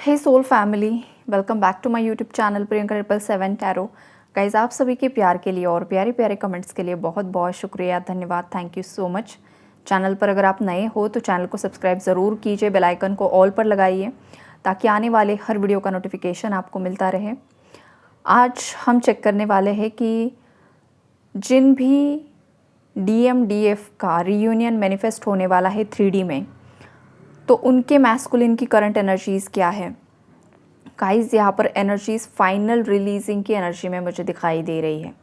Hey soul family, welcome back to my YouTube channel Priyanka 777 tarot. Guys, आप सभी के प्यार के लिए और प्यारे प्यारे कमेंट्स के लिए बहुत बहुत शुक्रिया, धन्यवाद, thank you so much. Channel पर अगर आप नए हो तो चैनल को सब्सक्राइब ज़रूर कीजिए, बेल आइकन को ऑल पर लगाइए ताकि आने वाले हर वीडियो का नोटिफिकेशन आपको मिलता रहे। आज हम चेक करने वाले हैं कि जिन भी DMDF का रीयूनियन मैनिफेस्ट होने वाला है 3D में, तो उनके मैस्कुलिन की करंट एनर्जीज़ क्या है। गाइस, यहाँ पर एनर्जीज़ फाइनल रिलीजिंग की एनर्जी में मुझे दिखाई दे रही है।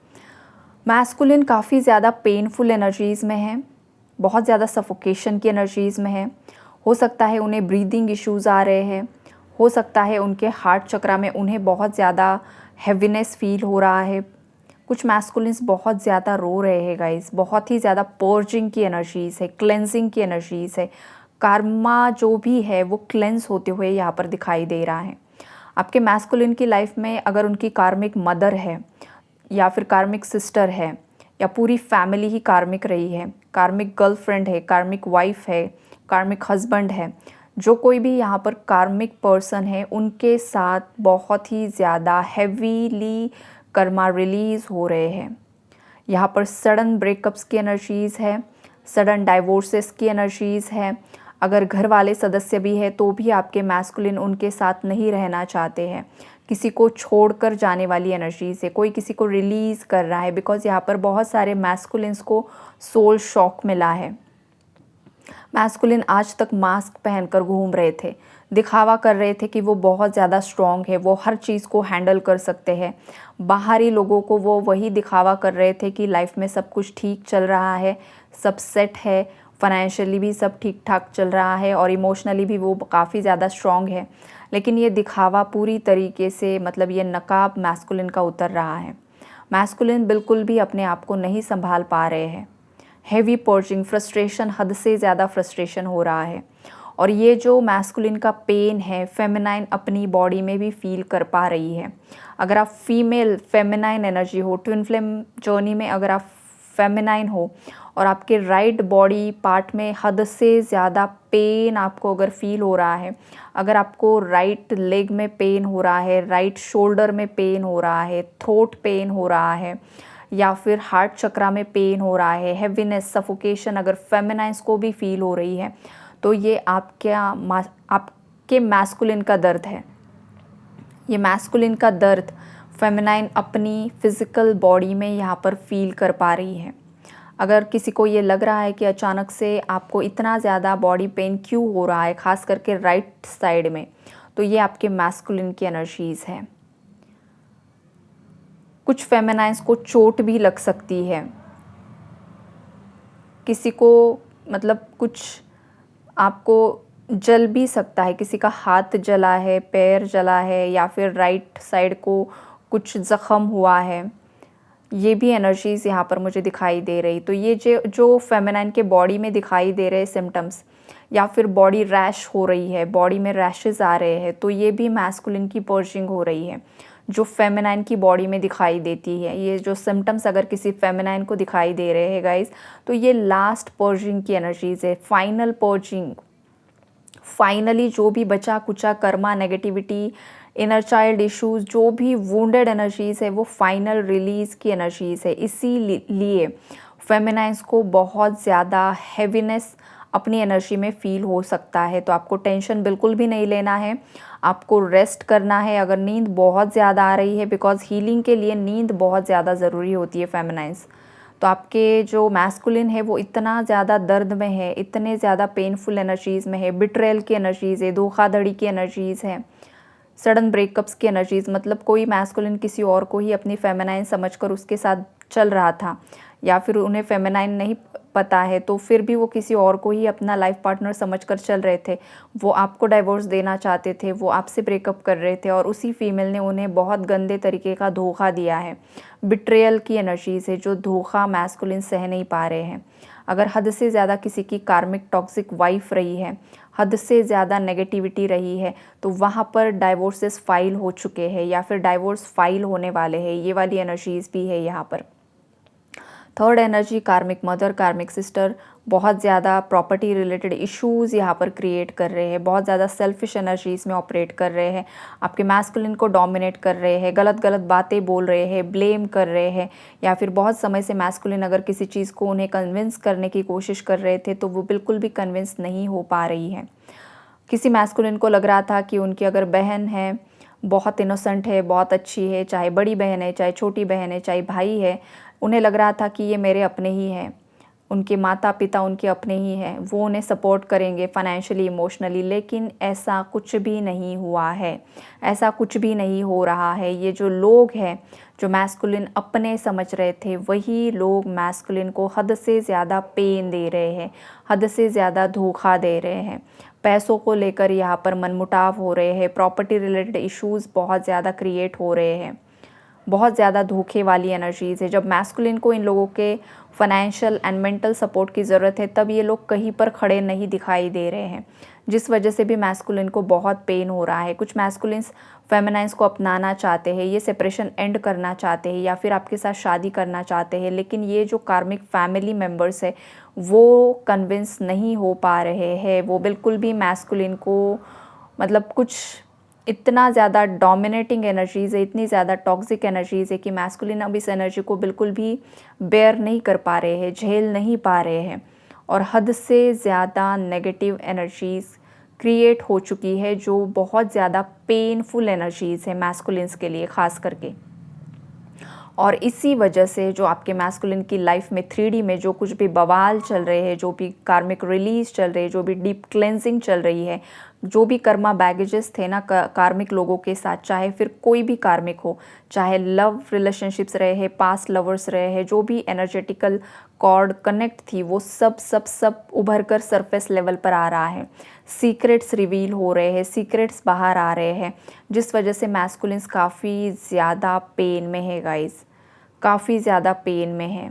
मैस्कुलिन काफ़ी ज़्यादा पेनफुल एनर्जीज़ में है, बहुत ज़्यादा सफोकेशन की एनर्जीज़ में है। हो सकता है उन्हें ब्रीदिंग इश्यूज़ आ रहे हैं, हो सकता है उनके हार्ट चक्रा में उन्हें बहुत ज़्यादा हैवीनेस फील हो रहा है। कुछ मैस्कुलिन्स बहुत ज़्यादा रो रहे हैं गाइस, बहुत ही ज़्यादा पर्जिंग की एनर्जीज़ है, क्लेंजिंग की एनर्जीज़ है। कार्मा जो भी है वो क्लेंस होते हुए यहाँ पर दिखाई दे रहा है। आपके मैस्कुलिन की लाइफ में अगर उनकी कार्मिक मदर है या फिर कार्मिक सिस्टर है या पूरी फैमिली ही कार्मिक रही है, कार्मिक गर्लफ्रेंड है, कार्मिक वाइफ है, कार्मिक हस्बैंड है, जो कोई भी यहाँ पर कार्मिक पर्सन है, उनके साथ बहुत ही ज़्यादा हैवीली कर्मा रिलीज़ हो रहे हैं। यहाँ पर सडन ब्रेकअप्स की एनर्जीज़ है, सडन डाइवोर्सेस की एनर्जीज़ है। अगर घर वाले सदस्य भी है तो भी आपके मैस्कुलिन उनके साथ नहीं रहना चाहते हैं, किसी को छोड़कर जाने वाली एनर्जी से कोई किसी को रिलीज़ कर रहा है। बिकॉज़ यहाँ पर बहुत सारे मैस्कुलिन्स को सोल शॉक मिला है। मैस्कुलिन आज तक मास्क पहनकर घूम रहे थे, दिखावा कर रहे थे कि वो बहुत ज़्यादा स्ट्रॉन्ग है, वो हर चीज़ को हैंडल कर सकते हैं। बाहरी लोगों को वो वही दिखावा कर रहे थे कि लाइफ में सब कुछ ठीक चल रहा है, सब सेट है, फाइनेंशियली भी सब ठीक ठाक चल रहा है और इमोशनली भी वो काफ़ी ज़्यादा स्ट्रॉन्ग है। लेकिन ये दिखावा पूरी तरीके से, मतलब ये नकाब मैस्कुलिन का उतर रहा है। मैस्कुलिन बिल्कुल भी अपने आप को नहीं संभाल पा रहे हैं। हैवी पर्जिंग, फ्रस्ट्रेशन, हद से ज़्यादा फ्रस्ट्रेशन हो रहा है। और ये जो मैस्कुलिन का पेन है, फेमिनाइन अपनी बॉडी में भी फील कर पा रही है। अगर आप फीमेल फेमिनाइन एनर्जी हो, ट्विन फ्लेम जर्नी में अगर आप फेमिनाइन हो और आपके राइट बॉडी पार्ट में हद से ज़्यादा पेन आपको अगर फील हो रहा है, अगर आपको राइट लेग में पेन हो रहा है, राइट शोल्डर में पेन हो रहा है, थ्रोट पेन हो रहा है, या फिर हार्ट चक्रा में पेन हो रहा है, हैवीनेस, सफोकेशन अगर फेमिनाइन्स को भी फील हो रही है, तो ये आपके मैस्कुलिन का दर्द है। ये मैस्कुलिन का दर्द फेमिनाइन अपनी फिज़िकल बॉडी में यहाँ पर फील कर पा रही है। अगर किसी को ये लग रहा है कि अचानक से आपको इतना ज़्यादा बॉडी पेन क्यों हो रहा है, ख़ास करके राइट साइड में, तो ये आपके मैस्कुलिन की एनर्जीज़ है। कुछ फेमिनाइन्स को चोट भी लग सकती है, किसी को मतलब कुछ आपको जल भी सकता है, किसी का हाथ जला है, पैर जला है, या फिर राइट साइड को कुछ ज़ख़म हुआ है। ये भी एनर्जीज़ यहाँ पर मुझे दिखाई दे रही। तो ये जो फेमिनाइन के बॉडी में दिखाई दे रहे सिम्टम्स, या फिर बॉडी रैश हो रही है, बॉडी में रैशेज़ आ रहे हैं, तो ये भी मैस्कुलिन की पर्जिंग हो रही है जो फेमिनाइन की बॉडी में दिखाई देती है। ये जो सिम्टम्स अगर किसी फेमिनाइन को दिखाई दे रहे हैं गाइस, तो ये लास्ट पर्जिंग की एनर्जीज़ है, फाइनल पर्जिंग। फाइनली जो भी बचा कुचा कर्मा, नेगेटिविटी, इनर चाइल्ड इश्यूज़, जो भी वुंडेड एनर्जीज़ है, वो फाइनल रिलीज़ की एनर्जीज़ है। इसीलिए फेमिनाइन्स को बहुत ज़्यादा हैवीनेस अपनी एनर्जी में फ़ील हो सकता है। तो आपको टेंशन बिल्कुल भी नहीं लेना है, आपको रेस्ट करना है। अगर नींद बहुत ज़्यादा आ रही है, बिकॉज़ हीलिंग के लिए नींद बहुत ज़्यादा ज़रूरी होती है फेमिनाइन्स। तो आपके जो मैस्कुलिन है वो इतना ज़्यादा दर्द में है, इतने ज़्यादा पेनफुल एनर्जीज़ में है, बिट्रेयल की एनर्जीज़ है, धोखाधड़ी की एनर्जीज़ है, सडन ब्रेकअप्स की एनर्जीज़। मतलब कोई मैस्कुलिन किसी और को ही अपनी फेमिनाइन समझकर उसके साथ चल रहा था, या फिर उन्हें फेमिनाइन नहीं पता है तो फिर भी वो किसी और को ही अपना लाइफ पार्टनर समझकर चल रहे थे। वो आपको डाइवोर्स देना चाहते थे, वो आपसे ब्रेकअप कर रहे थे, और उसी फीमेल ने उन्हें बहुत गंदे तरीके का धोखा दिया है। बिट्रेयल की एनर्जीज़ है, जो धोखा मैस्कुलिन सह नहीं पा रहे हैं। अगर हद से ज़्यादा किसी की कार्मिक टॉक्सिक वाइफ रही है, हद से ज़्यादा नेगेटिविटी रही है, तो वहाँ पर डाइवोर्सेस फाइल हो चुके हैं या फिर डाइवोर्स फाइल होने वाले हैं। ये वाली एनर्जीज़ भी है यहाँ पर। थर्ड एनर्जी कार्मिक मदर, कार्मिक सिस्टर, बहुत ज़्यादा प्रॉपर्टी रिलेटेड इश्यूज़ यहाँ पर क्रिएट कर रहे हैं, बहुत ज़्यादा सेल्फिश एनर्जीज़ में ऑपरेट कर रहे हैं, आपके मैस्कुलिन को डोमिनेट कर रहे हैं, गलत गलत बातें बोल रहे हैं, ब्लेम कर रहे हैं, या फिर बहुत समय से मैस्कुलिन अगर किसी चीज़ को उन्हें कन्विंस करने की कोशिश कर रहे थे तो वो बिल्कुल भी कन्विंस नहीं हो पा रही है। किसी मैस्कुलिन को लग रहा था कि उनकी अगर बहन है, बहुत इनोसेंट है, बहुत अच्छी है, चाहे बड़ी बहन है, चाहे छोटी बहन है, चाहे भाई है, उन्हें लग रहा था कि ये मेरे अपने ही हैं, उनके माता पिता उनके अपने ही हैं, वो उन्हें सपोर्ट करेंगे फाइनेंशियली, इमोशनली, लेकिन ऐसा कुछ भी नहीं हुआ है, ऐसा कुछ भी नहीं हो रहा है। ये जो लोग हैं जो मैस्कुलिन अपने समझ रहे थे, वही लोग मैस्कुलिन को हद से ज़्यादा पेन दे रहे हैं, हद से ज़्यादा धोखा दे रहे हैं। पैसों को लेकर यहाँ पर मनमुटाव हो रहे हैं, प्रॉपर्टी रिलेटेड इश्यूज़ बहुत ज़्यादा क्रिएट हो रहे हैं, बहुत ज़्यादा धोखे वाली एनर्जीज़ है। जब मैस्कुलिन को इन लोगों के फाइनेंशियल एंड मेंटल सपोर्ट की ज़रूरत है, तब ये लोग कहीं पर खड़े नहीं दिखाई दे रहे हैं, जिस वजह से भी मैस्कुलिन को बहुत पेन हो रहा है। कुछ मैस्कुलिन्स फेमिनाइन्स को अपनाना चाहते हैं, ये सेपरेशन एंड करना चाहते हैं, या फिर आपके साथ शादी करना चाहते हैं, लेकिन ये जो कार्मिक फैमिली मेम्बर्स है वो कन्विंस नहीं हो पा रहे हैं। वो बिल्कुल भी मैस्कुलिन को मतलब कुछ इतना ज़्यादा डोमिनेटिंग एनर्जीज़ है, इतनी ज़्यादा टॉक्सिक एनर्जीज़ है कि मैस्कुलिन अब इस एनर्जी को बिल्कुल भी बेयर नहीं कर पा रहे हैं, झेल नहीं पा रहे हैं, और हद से ज़्यादा नेगेटिव एनर्जीज़ क्रिएट हो चुकी है, जो बहुत ज़्यादा पेनफुल एनर्जीज़ है मैस्कुलिन्स के लिए ख़ास करके। और इसी वजह से जो आपके मैस्कुलिन की लाइफ में 3D में जो कुछ भी बवाल चल रहे हैं, जो भी कार्मिक रिलीज चल रहे हैं, जो भी डीप क्लेंजिंग चल रही है, जो भी कर्मा बैगेजेस थे ना कार्मिक लोगों के साथ, चाहे फिर कोई भी कार्मिक हो, चाहे लव रिलेशनशिप्स रहे हैं, पास्ट लवर्स रहे हैं, जो भी एनर्जेटिकल कॉर्ड कनेक्ट थी, वो सब सब सब उभर कर सरफेस लेवल पर आ रहा है। सीक्रेट्स रिवील हो रहे हैं, सीक्रेट्स बाहर आ रहे हैं, जिस वजह से मैस्कुलिन्स काफ़ी ज़्यादा पेन में है गाइस, काफ़ी ज़्यादा पेन में है।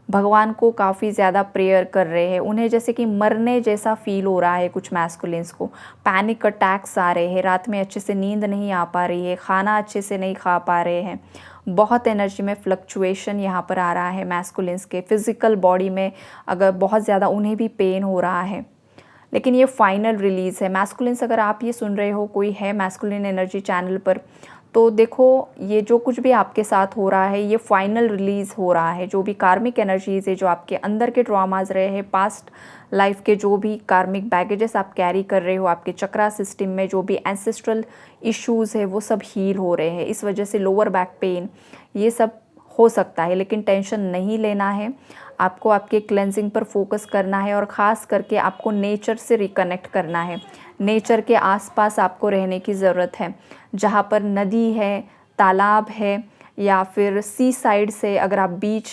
भगवान को काफ़ी ज़्यादा प्रेयर कर रहे हैं, उन्हें जैसे कि मरने जैसा फील हो रहा है। कुछ मैस्कुलिन्स को पैनिक अटैक्स आ रहे हैं, रात में अच्छे से नींद नहीं आ पा रही है, खाना अच्छे से नहीं खा पा रहे हैं, बहुत एनर्जी में फ्लक्चुएशन यहाँ पर आ रहा है मैस्कुलिन्स के फिज़िकल बॉडी में, अगर बहुत ज़्यादा उन्हें भी पेन हो रहा है। लेकिन ये फाइनल रिलीज़ है। मैस्कुलिन्स अगर आप ये सुन रहे हो, कोई है मैस्कुलिन एनर्जी चैनल पर, तो देखो ये जो कुछ भी आपके साथ हो रहा है, ये फाइनल रिलीज़ हो रहा है। जो भी कार्मिक एनर्जीज़ है, जो आपके अंदर के ट्रॉमाज रहे हैं, पास्ट लाइफ के जो भी कार्मिक बैगेजेस आप कैरी कर रहे हो, आपके चक्रा सिस्टम में जो भी एंसेस्ट्रल इश्यूज़ है, वो सब हील हो रहे हैं। इस वजह से लोअर बैक पेन ये सब हो सकता है, लेकिन टेंशन नहीं लेना है। आपको आपके क्लेंजिंग पर फोकस करना है, और ख़ास करके आपको नेचर से रिकनेक्ट करना है। नेचर के आसपास आपको रहने की ज़रूरत है, जहाँ पर नदी है, तालाब है, या फिर सी साइड से अगर आप बीच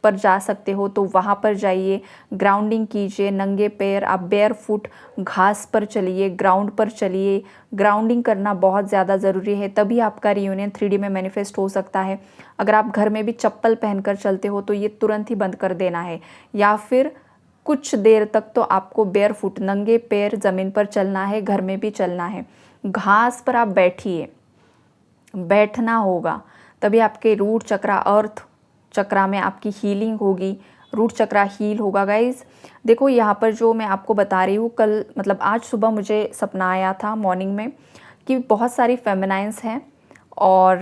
पर जा सकते हो तो वहाँ पर जाइए, ग्राउंडिंग कीजिए, नंगे पैर आप बेयर फुट घास पर चलिए, ग्राउंड पर चलिए। ग्राउंडिंग करना बहुत ज़्यादा ज़रूरी है, तभी आपका रियूनियन 3D में मैनिफेस्ट हो सकता है। अगर आप घर में भी चप्पल पहनकर चलते हो तो ये तुरंत ही बंद कर देना है, या फिर कुछ देर तक तो आपको बेयर फुट नंगे पैर ज़मीन पर चलना है, घर में भी चलना है। घास पर आप बैठिए, बैठना होगा, तभी आपके रूट चक्रा, अर्थ चक्रा में आपकी हीलिंग होगी, रूट चक्रा हील होगा गाइज। देखो यहाँ पर जो मैं आपको बता रही हूँ, कल मतलब आज सुबह मुझे सपना आया था मॉर्निंग में कि बहुत सारी फेमिनाइंस हैं, और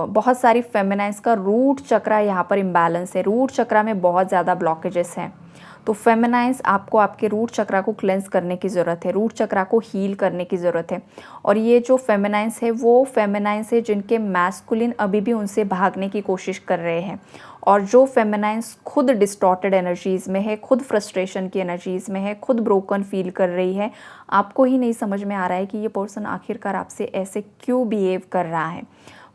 बहुत सारी फेमिनाइंस का रूट चक्रा यहाँ पर इम्बैलेंस है, रूट चक्रा में बहुत ज़्यादा ब्लॉकेजेस हैं। तो फेमिनाइंस आपको आपके रूट चक्रा को क्लेंस करने की ज़रूरत है, रूट चक्रा को हील करने की ज़रूरत है। और ये जो फेमिनाइंस है वो फेमिनाइंस है जिनके मैस्कुलिन अभी भी उनसे भागने की कोशिश कर रहे हैं, और जो फेमिनाइंस खुद डिस्टॉर्टेड एनर्जीज़ में है, खुद फ्रस्ट्रेशन की एनर्जीज़ में है, खुद ब्रोकन फील कर रही है। आपको ही नहीं समझ में आ रहा है कि ये पर्सन आखिरकार आपसे ऐसे क्यों बिहेव कर रहा है।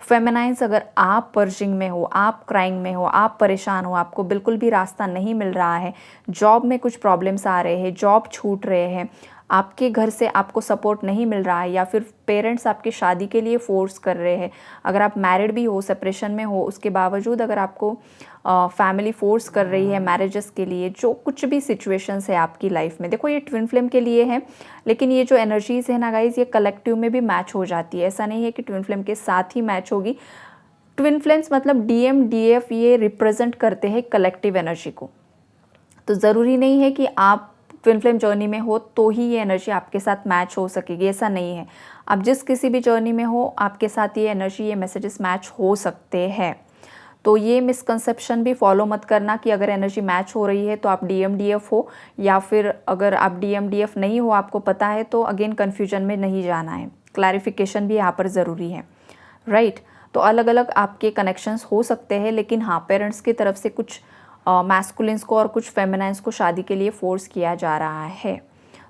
फेमिनाइंस अगर आप पर्जिंग में हो, आप क्राइंग में हो, आप परेशान हो, आपको बिल्कुल भी रास्ता नहीं मिल रहा है, जॉब में कुछ प्रॉब्लम्स आ रहे हैं, जॉब छूट रहे हैं, आपके घर से आपको सपोर्ट नहीं मिल रहा है, या फिर पेरेंट्स आपकी शादी के लिए फोर्स कर रहे हैं, अगर आप मैरिड भी हो, सेपरेशन में हो, उसके बावजूद अगर आपको फैमिली फोर्स कर रही है मैरिजेस के लिए, जो कुछ भी सिचुएशंस है आपकी लाइफ में, देखो ये ट्विन फ्लेम के लिए है, लेकिन ये जो एनर्जीज़ है ना गाइज, ये कलेक्टिव में भी मैच हो जाती है। ऐसा नहीं है कि ट्विन फ्लेम के साथ ही मैच होगी, ट्विन फ्लेम्स मतलब डीएम डीएफ ये रिप्रेजेंट करते हैं कलेक्टिव एनर्जी को। तो ज़रूरी नहीं है कि आप ट्विन फ्लेम जर्नी में हो तो ही ये एनर्जी आपके साथ मैच हो सकेगी, ऐसा नहीं है। आप जिस किसी भी जर्नी में हो आपके साथ ये एनर्जी, ये मैसेजेस मैच हो सकते हैं। तो ये मिसकंसेप्शन भी फॉलो मत करना कि अगर एनर्जी मैच हो रही है तो आप डीएम डीएफ हो, या फिर अगर आप डीएम डीएफ नहीं हो, आपको पता है, तो अगेन कन्फ्यूजन में नहीं जाना है। क्लैरिफिकेशन भी यहाँ पर ज़रूरी है, राइट। तो अलग अलग आपके कनेक्शंस हो सकते हैं, लेकिन हाँ, पेरेंट्स की तरफ से कुछ मैस्कुलिन्स को और कुछ फेमिनाइन्स को शादी के लिए फोर्स किया जा रहा है।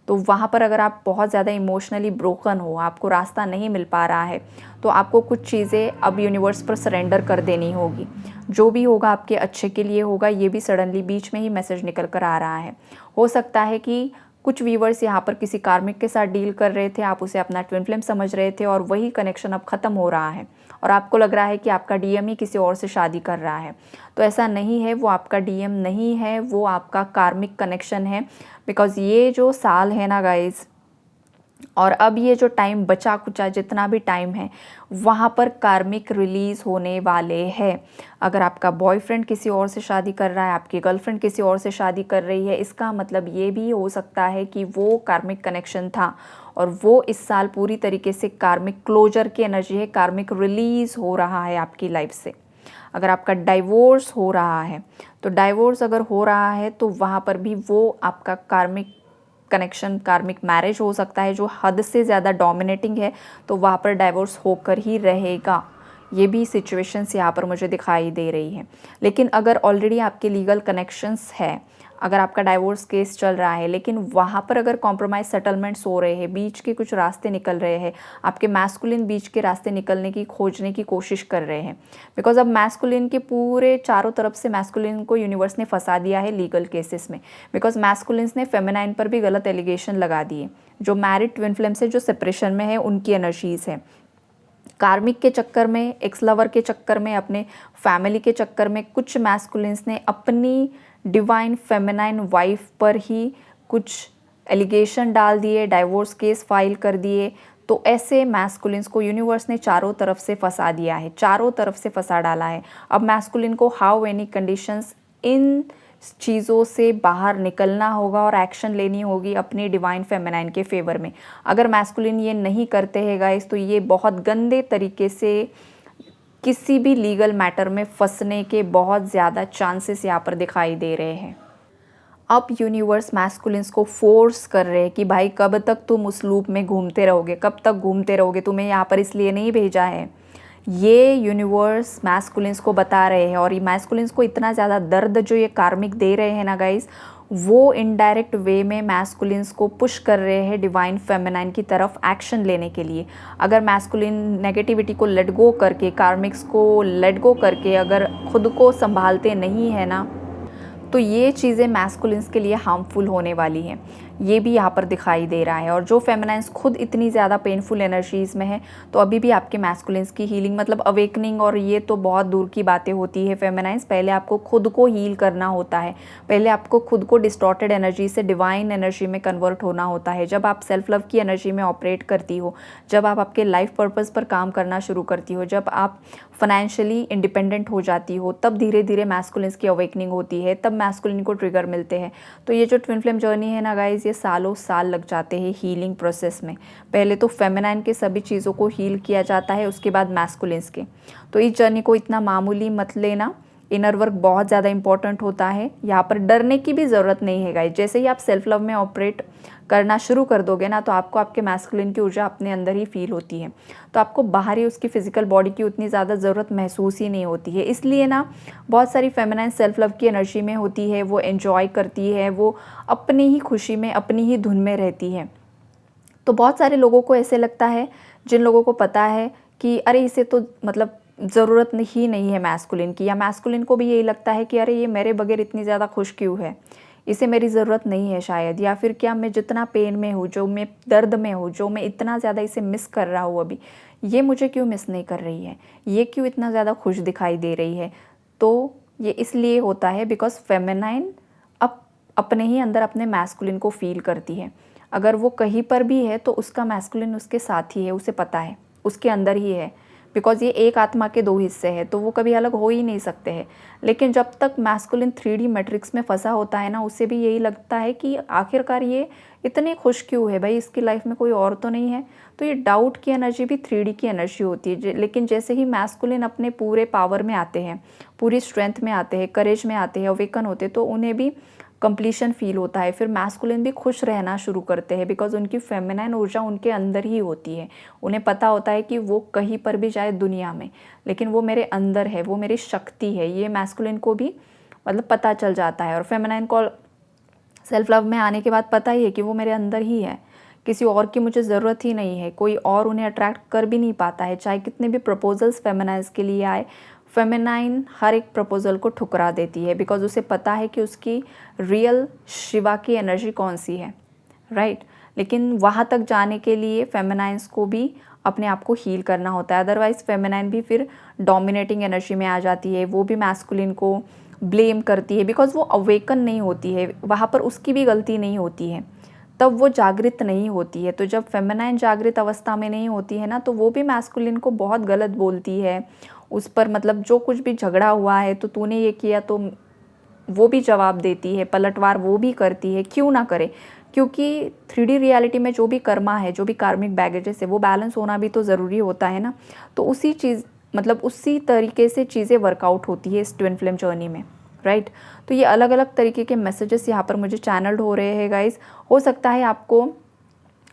तो वहाँ पर अगर आप बहुत ज़्यादा इमोशनली ब्रोकन हो, आपको रास्ता नहीं मिल पा रहा है, तो आपको कुछ चीज़ें अब यूनिवर्स पर सरेंडर कर देनी होगी। जो भी होगा आपके अच्छे के लिए होगा, ये भी सडनली बीच में ही मैसेज निकल कर आ रहा है। हो सकता है कि कुछ व्यूवर्स यहाँ पर किसी कार्मिक के साथ डील कर रहे थे, आप उसे अपना ट्विन फ्लेम समझ रहे थे और वही कनेक्शन अब ख़त्म हो रहा है और आपको लग रहा है कि आपका डीएम ही किसी और से शादी कर रहा है। तो ऐसा नहीं है, वो आपका डीएम नहीं है, वो आपका कार्मिक कनेक्शन है। बिकॉज़ ये जो साल है ना गाइज़, और अब ये जो टाइम बचा कुचा जितना भी टाइम है, वहाँ पर कार्मिक रिलीज़ होने वाले हैं। अगर आपका बॉयफ्रेंड किसी और से शादी कर रहा है, आपकी गर्लफ्रेंड किसी और से शादी कर रही है, इसका मतलब ये भी हो सकता है कि वो कार्मिक कनेक्शन था और वो इस साल पूरी तरीके से कार्मिक क्लोजर की एनर्जी है, कार्मिक रिलीज़ हो रहा है आपकी लाइफ से। अगर आपका डाइवोर्स हो रहा है, तो डाइवोर्स अगर हो रहा है तो वहाँ पर भी वो आपका कार्मिक कनेक्शन, कार्मिक मैरिज हो सकता है जो हद से ज़्यादा डोमिनेटिंग है, तो वहाँ पर डाइवोर्स होकर ही रहेगा। ये भी सिचुएशंस यहाँ पर मुझे दिखाई दे रही है। लेकिन अगर ऑलरेडी आपके लीगल कनेक्शंस है, अगर आपका डाइवोर्स केस चल रहा है, लेकिन वहाँ पर अगर कॉम्प्रोमाइज़ सेटलमेंट्स हो रहे हैं, बीच के कुछ रास्ते निकल रहे हैं, आपके मैस्कुलिन बीच के रास्ते निकलने की खोजने की कोशिश कर रहे हैं। बिकॉज अब मैस्कुलिन के पूरे चारों तरफ से मैस्कुलिन को यूनिवर्स ने फंसा दिया है लीगल केसेस में। बिकॉज मैस्कुलिन्स ने फेमिनाइन पर भी गलत एलिगेशन लगा दिए। जो मैरिड ट्विन फ्लेम से जो सेपरेशन में है उनकी एनर्जीज़ है। कार्मिक के चक्कर में, एक्स लवर के चक्कर में, अपने फैमिली के चक्कर में कुछ मैस्कुलिन्स ने अपनी डिवाइन फेमिनाइन वाइफ पर ही कुछ एलिगेशन डाल दिए, डाइवोर्स केस फाइल कर दिए। तो ऐसे मैस्कुलिन्स को यूनिवर्स ने चारों तरफ से फंसा दिया है, चारों तरफ से फंसा डाला है। अब मैस्कुलिन को हाउ एनी कंडीशंस इन चीज़ों से बाहर निकलना होगा और एक्शन लेनी होगी अपनी डिवाइन फेमिनाइन के फेवर में। अगर मैस्कुलिन ये नहीं करते हैं गाइस, तो ये बहुत गंदे तरीके से किसी भी लीगल मैटर में फंसने के बहुत ज़्यादा चांसेस यहाँ पर दिखाई दे रहे हैं। अब यूनिवर्स मैस्कुलिन्स को फोर्स कर रहे हैं कि भाई कब तक तुम उस लूप में घूमते रहोगे, कब तक घूमते रहोगे, तुम्हें यहाँ पर इसलिए नहीं भेजा है। ये यूनिवर्स मैस्कुलिन्स को बता रहे हैं। और ये मैस्कुलिन्स को इतना ज़्यादा दर्द जो ये कार्मिक दे रहे हैं ना गाइस, वो इनडायरेक्ट वे में मैस्कुलिन्स को पुश कर रहे हैं डिवाइन फेमिनाइन की तरफ एक्शन लेने के लिए। अगर मैस्कुलिन नेगेटिविटी को लेट गो करके, कार्मिक्स को लेट गो करके अगर खुद को संभालते नहीं है ना, तो ये चीज़ें मैस्कुलिन्स के लिए हार्मफुल होने वाली हैं। ये भी यहाँ पर दिखाई दे रहा है। और जो फेमिनाइन्स खुद इतनी ज़्यादा पेनफुल एनर्जीज़ में है, तो अभी भी आपके मैस्कुलिन्स की हीलिंग मतलब अवेकनिंग, और ये तो बहुत दूर की बातें होती है। फेमिनाइन्स, पहले आपको खुद को हील करना होता है, पहले आपको खुद को डिस्टॉर्टेड एनर्जी से डिवाइन एनर्जी में कन्वर्ट होना होता है। जब आप सेल्फ लव की एनर्जी में ऑपरेट करती हो, जब आप आपके लाइफ पर्पज़ पर काम करना शुरू करती हो, जब आप फाइनेंशियली इंडिपेंडेंट हो जाती हो, तब धीरे धीरे मैस्कुलिन्स की अवेकनिंग होती है, तब मैस्कुलिन को ट्रिगर मिलते हैं। तो ये जो ट्विन फ्लेम जर्नी है ना गाइज, ये सालों साल लग जाते हैं हीलिंग प्रोसेस में। पहले तो फेमिनाइन के सभी चीज़ों को हील किया जाता है, उसके बाद मैस्कुलिन्स के। तो इस जर्नी को इतना मामूली मत लेना, इनर वर्क बहुत ज़्यादा इंपॉर्टेंट होता है। यहाँ पर डरने की भी ज़रूरत नहीं है गाइज। जैसे ही आप सेल्फ लव में ऑपरेट करना शुरू कर दोगे ना, तो आपको आपके मैस्कुलिन की ऊर्जा अपने अंदर ही फील होती है। तो आपको बाहरी उसकी फिजिकल बॉडी की उतनी ज़्यादा ज़रूरत महसूस ही नहीं होती है। इसलिए ना बहुत सारी फेमिनाइन सेल्फ लव की एनर्जी में होती है, वो एंजॉय करती है, वो अपनी ही खुशी में, अपनी ही धुन में रहती है। तो बहुत सारे लोगों को ऐसे लगता है, जिन लोगों को पता है कि अरे इसे तो मतलब ज़रूरत ही नहीं है मैस्कुलिन की, या मैस्कुलिन को भी यही लगता है कि अरे ये मेरे बगैर इतनी ज़्यादा खुश क्यों है, इसे मेरी ज़रूरत नहीं है शायद, या फिर क्या मैं जितना पेन में हूँ, जो मैं दर्द में हूँ, जो मैं इतना ज़्यादा इसे मिस कर रहा हूँ अभी, ये मुझे क्यों मिस नहीं कर रही है, ये क्यों इतना ज़्यादा खुश दिखाई दे रही है। तो ये इसलिए होता है बिकॉज फेमिनाइन अपने ही अंदर अपने मैस्कुलिन को फील करती है। अगर वो कहीं पर भी है तो उसका मैस्कुलिन उसके साथ ही है, उसे पता है, उसके अंदर ही है। बिकॉज ये एक आत्मा के दो हिस्से हैं, तो वो कभी अलग हो ही नहीं सकते हैं। लेकिन जब तक मैस्कुलिन 3D मैट्रिक्स में फंसा होता है ना, उसे भी यही लगता है कि आखिरकार ये इतने खुश क्यों है भाई, इसकी लाइफ में कोई और तो नहीं है। तो ये डाउट की एनर्जी भी 3D की एनर्जी होती है। लेकिन जैसे ही मैस्कुलिन अपने पूरे पावर में आते हैं, पूरी स्ट्रेंथ में आते हैं, करेज में आते हैं, अवेकन होते हैं, तो उन्हें भी कंप्लीशन फील होता है। फिर मैस्कुलिन भी खुश रहना शुरू करते हैं, बिकॉज उनकी फेमिनाइन ऊर्जा उनके अंदर ही होती है। उन्हें पता होता है कि वो कहीं पर भी जाए दुनिया में, लेकिन वो मेरे अंदर है, वो मेरी शक्ति है। ये मैस्कुलिन को भी मतलब पता चल जाता है। और फेमिनाइन को सेल्फ लव में आने के बाद पता ही है कि वो मेरे अंदर ही है, किसी और की मुझे ज़रूरत ही नहीं है। कोई और उन्हें अट्रैक्ट कर भी नहीं पाता है, चाहे कितने भी प्रपोजल्स फेमिनाइन्स के लिए आए। फेमिनाइन हर एक प्रपोजल को ठुकरा देती है, बिकॉज उसे पता है कि उसकी रियल शिवा की एनर्जी कौन सी है, राइट। लेकिन वहाँ तक जाने के लिए फेमिनाइन्स को भी अपने आप को हील करना होता है। अदरवाइज फेमिनाइन भी फिर डोमिनेटिंग एनर्जी में आ जाती है, वो भी मैस्कुलिन को ब्लेम करती है, बिकॉज वो अवेकन नहीं होती है, वहाँ पर उसकी भी गलती नहीं होती है, तब वो जागृत नहीं होती है। तो जब फेमिनाइन जागृत अवस्था में नहीं होती है ना, तो वो भी मैस्कुलिन को बहुत गलत बोलती है, उस पर मतलब जो कुछ भी झगड़ा हुआ है तो तूने ये किया, तो वो भी जवाब देती है, पलटवार वो भी करती है। क्यों ना करे, क्योंकि 3D रियलिटी में जो भी कर्मा है, जो भी कार्मिक बैगेजेस है, वो बैलेंस होना भी तो ज़रूरी होता है ना। तो उसी चीज़ मतलब उसी तरीके से चीज़ें वर्कआउट होती है इस ट्विन फ्लेम जर्नी में, राइट। तो ये अलग अलग तरीके के मैसेजेस यहाँ पर मुझे चैनल्ड हो रहे हैं गाइस। हो सकता है आपको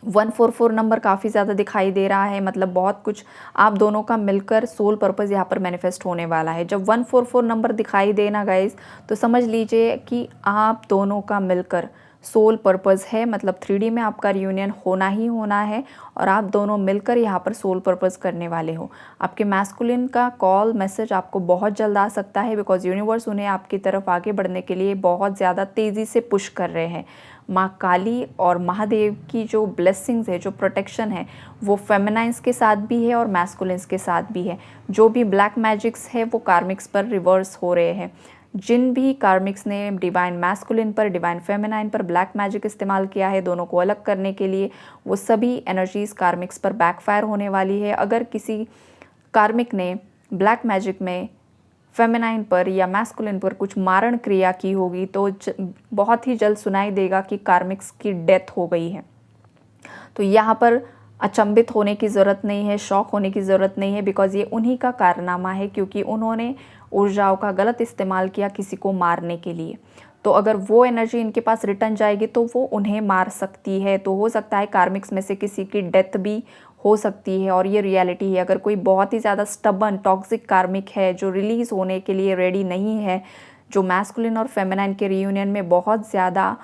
144 नंबर काफ़ी ज़्यादा दिखाई दे रहा है, मतलब बहुत कुछ आप दोनों का मिलकर सोल पर्पस यहाँ पर मैनिफेस्ट होने वाला है। जब 144 नंबर दिखाई देना गाइस, तो समझ लीजिए कि आप दोनों का मिलकर सोल पर्पस है, मतलब 3D में आपका रियूनियन होना ही होना है, और आप दोनों मिलकर यहाँ पर सोल पर्पस करने वाले हो। आपके मैस्कुलिन का कॉल मैसेज आपको बहुत जल्द आ सकता है, बिकॉज यूनिवर्स उन्हें आपकी तरफ आगे बढ़ने के लिए बहुत ज़्यादा तेज़ी से पुश कर रहे हैं। माँ काली और महादेव की जो ब्लेसिंग्स है, जो प्रोटेक्शन है, वो फेमिनाइन्स के साथ भी है और मैस्कुलिन्स के साथ भी है। जो भी ब्लैक मैजिक्स है वो कार्मिक्स पर रिवर्स हो रहे हैं। जिन भी कार्मिक्स ने डिवाइन मैस्कुलिन पर, डिवाइन फेमिनाइन पर ब्लैक मैजिक इस्तेमाल किया है दोनों को अलग करने के लिए, वो सभी एनर्जीज़ कार्मिक्स पर बैकफायर होने वाली है। अगर किसी कार्मिक ने ब्लैक मैजिक में फेमिनाइन पर या मैस्कुलिन पर कुछ मारण क्रिया की होगी, तो बहुत ही जल्द सुनाई देगा कि कार्मिक्स की डेथ हो गई है। तो यहाँ पर अचंभित होने की ज़रूरत नहीं है, शॉक होने की ज़रूरत नहीं है, बिकॉज ये उन्हीं का कारनामा है, क्योंकि उन्होंने ऊर्जाओं का गलत इस्तेमाल किया किसी को मारने के लिए। तो अगर वो एनर्जी इनके पास रिटर्न जाएगी तो वो उन्हें मार सकती है। तो हो सकता है कार्मिक्स में से किसी की डेथ भी हो सकती है, और ये रियलिटी है। अगर कोई बहुत ही ज़्यादा स्टबन टॉक्सिक कार्मिक है जो रिलीज़ होने के लिए रेडी नहीं है, जो मैस्कुलिन और फेमिनाइन के रियूनियन में बहुत ज़्यादा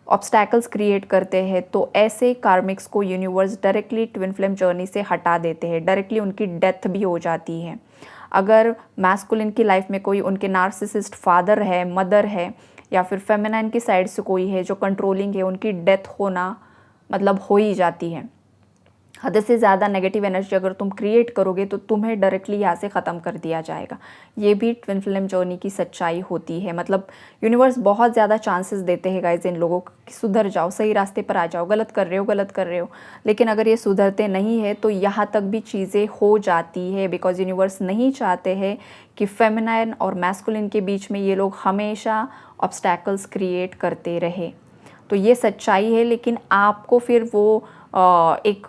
ऑब्स्टैकल्स क्रिएट करते हैं, तो ऐसे कार्मिक्स को universe directly twin flame journey से हटा देते हैं, डायरेक्टली उनकी डेथ भी हो जाती है। अगर मैस्कुलिन की लाइफ में कोई उनके नार्सिसिस्ट फादर है, मदर है, या फिर फेमिनाइन की साइड से कोई है जो कंट्रोलिंग है, उनकी डेथ होना मतलब हो ही जाती है। हद से ज़्यादा नेगेटिव एनर्जी अगर तुम क्रिएट करोगे तो तुम्हें डायरेक्टली यहाँ से ख़त्म कर दिया जाएगा। ये भी ट्विन फ्लेम जर्नी की सच्चाई होती है। मतलब यूनिवर्स बहुत ज़्यादा चांसेस देते हैं गाइज इन लोगों को कि सुधर जाओ, सही रास्ते पर आ जाओ, गलत कर रहे हो। लेकिन अगर ये सुधरते नहीं है तो यहाँ तक भी चीज़ें हो जाती है, बिकॉज यूनिवर्स नहीं चाहते हैं कि फेमिनाइन और मैस्कुलिन के बीच में ये लोग हमेशा ऑब्स्टैकल्स क्रिएट करते रहे। तो ये सच्चाई है। लेकिन आपको फिर वो एक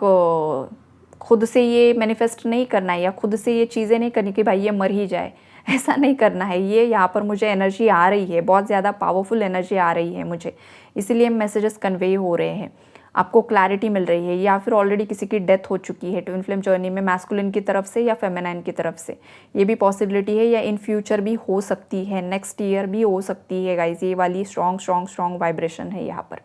खुद से ये मैनिफेस्ट नहीं करना है, या खुद से ये चीज़ें नहीं करनी कि भाई ये मर ही जाए, ऐसा नहीं करना है। ये यहाँ पर मुझे एनर्जी आ रही है, बहुत ज़्यादा पावरफुल एनर्जी आ रही है मुझे, इसीलिए मैसेजेस कन्वे हो रहे हैं, आपको क्लैरिटी मिल रही है। या फिर ऑलरेडी किसी की डेथ हो चुकी है ट्विन फ्लेम जर्नी में, मैस्कुलिन की तरफ से या फेमिनाइन की तरफ से, ये भी पॉसिबिलिटी है। या इन फ्यूचर भी हो सकती है, नेक्स्ट ईयर भी हो सकती है गाइज। ये वाली स्ट्रॉन्ग वाइब्रेशन है यहाँ पर।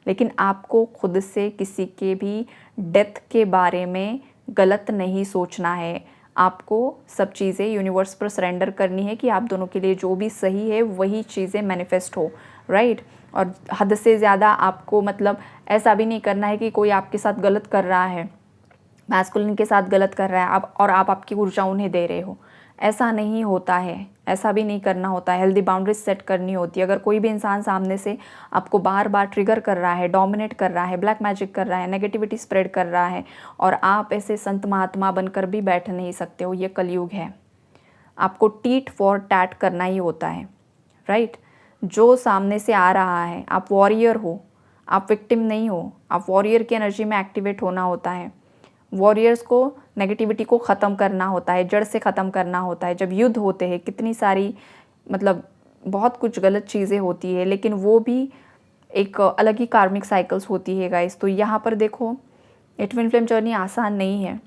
लेकिन आपको खुद से किसी के भी डेथ के बारे में गलत नहीं सोचना है। आपको सब चीज़ें यूनिवर्स पर सरेंडर करनी है कि आप दोनों के लिए जो भी सही है वही चीज़ें मैनिफेस्ट हो, राइट। और हद से ज़्यादा आपको मतलब ऐसा भी नहीं करना है कि कोई आपके साथ गलत कर रहा है, मैस्कुलिन के साथ गलत कर रहा है आप, और आप आपकी ऊर्जा उन्हें दे रहे हो। ऐसा नहीं होता है, ऐसा भी नहीं करना होता है। हेल्दी बाउंड्रीज सेट करनी होती है। अगर कोई भी इंसान सामने से आपको बार बार ट्रिगर कर रहा है, डोमिनेट कर रहा है, ब्लैक मैजिक कर रहा है, नेगेटिविटी स्प्रेड कर रहा है, और आप ऐसे संत महात्मा बनकर भी बैठ नहीं सकते हो, ये कलयुग है। आपको टीट फॉर टैट करना ही होता है, राइट। जो सामने से आ रहा है, आप वॉरियर हो, आप विक्टिम नहीं हो, आप वॉरियर की एनर्जी में एक्टिवेट होना होता है। वॉरियर्स को नेगेटिविटी को ख़त्म करना होता है, जड़ से ख़त्म करना होता है। जब युद्ध होते हैं, कितनी सारी मतलब बहुत कुछ गलत चीज़ें होती है, लेकिन वो भी एक अलग ही कार्मिक साइकिल्स होती है गाइस। तो यहाँ पर देखो, ये ट्विन फ्लेम जर्नी आसान नहीं है।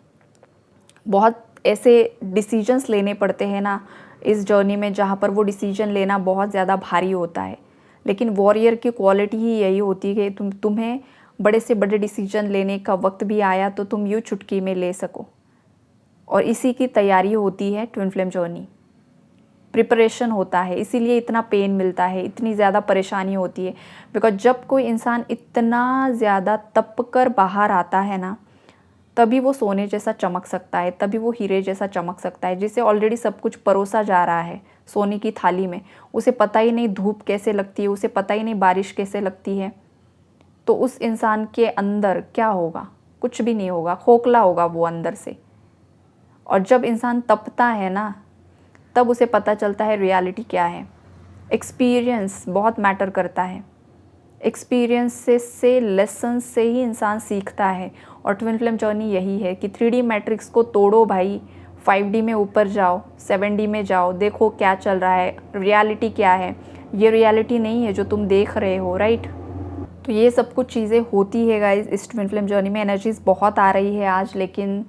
बहुत ऐसे डिसीजंस लेने पड़ते हैं ना इस जर्नी में, जहाँ पर वो डिसीजन लेना बहुत ज़्यादा भारी होता है। लेकिन वॉरियर की क्वालिटी ही यही होती है कि तुम्हें बड़े से बड़े डिसीजन लेने का वक्त भी आया तो तुम यूँ चुटकी में ले सको। और इसी की तैयारी होती है ट्विन फ्लेम जर्नी, प्रिपरेशन होता है। इसीलिए इतना पेन मिलता है, इतनी ज़्यादा परेशानी होती है। बिकॉज जब कोई इंसान इतना ज़्यादा तप कर बाहर आता है ना, तभी वो सोने जैसा चमक सकता है, तभी वो हीरे जैसा चमक सकता है। जिसे ऑलरेडी सब कुछ परोसा जा रहा है सोने की थाली में, उसे पता ही नहीं धूप कैसे लगती है, उसे पता ही नहीं बारिश कैसे लगती है। तो उस इंसान के अंदर क्या होगा? कुछ भी नहीं होगा, खोखला होगा वो अंदर से। और जब इंसान तपता है ना, तब उसे पता चलता है रियलिटी क्या है। एक्सपीरियंस बहुत मैटर करता है। एक्सपीरियंस से लेसन से ही इंसान सीखता है। और ट्विन फ्लेम जर्नी यही है कि 3D मैट्रिक्स को तोड़ो भाई, 5D में ऊपर जाओ, 7D में जाओ, देखो क्या चल रहा है, रियलिटी क्या है। ये रियलिटी नहीं है जो तुम देख रहे हो, राइट। तो ये सब कुछ चीज़ें होती है गाइज इस ट्विन फ्लेम जर्नी में। एनर्जीज़ बहुत आ रही है आज, लेकिन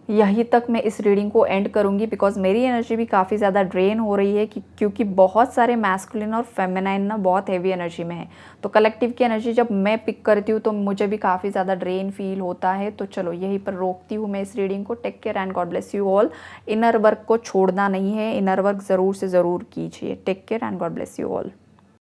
यहीं तक मैं इस रीडिंग को एंड करूँगी। बिकॉज मेरी एनर्जी भी काफ़ी ज़्यादा ड्रेन हो रही है क्योंकि बहुत सारे मैस्कुलिन और फेमिनाइन ना बहुत हैवी एनर्जी में है। तो कलेक्टिव की एनर्जी जब मैं पिक करती हूँ तो मुझे भी काफ़ी ज़्यादा ड्रेन फील होता है। तो चलो यहीं पर रोकती हूँ मैं इस रीडिंग को। Take care and God bless you all. Inner work को छोड़ना नहीं है, इनर वर्क ज़रूर से ज़रूर कीजिए। Take care and God bless you all.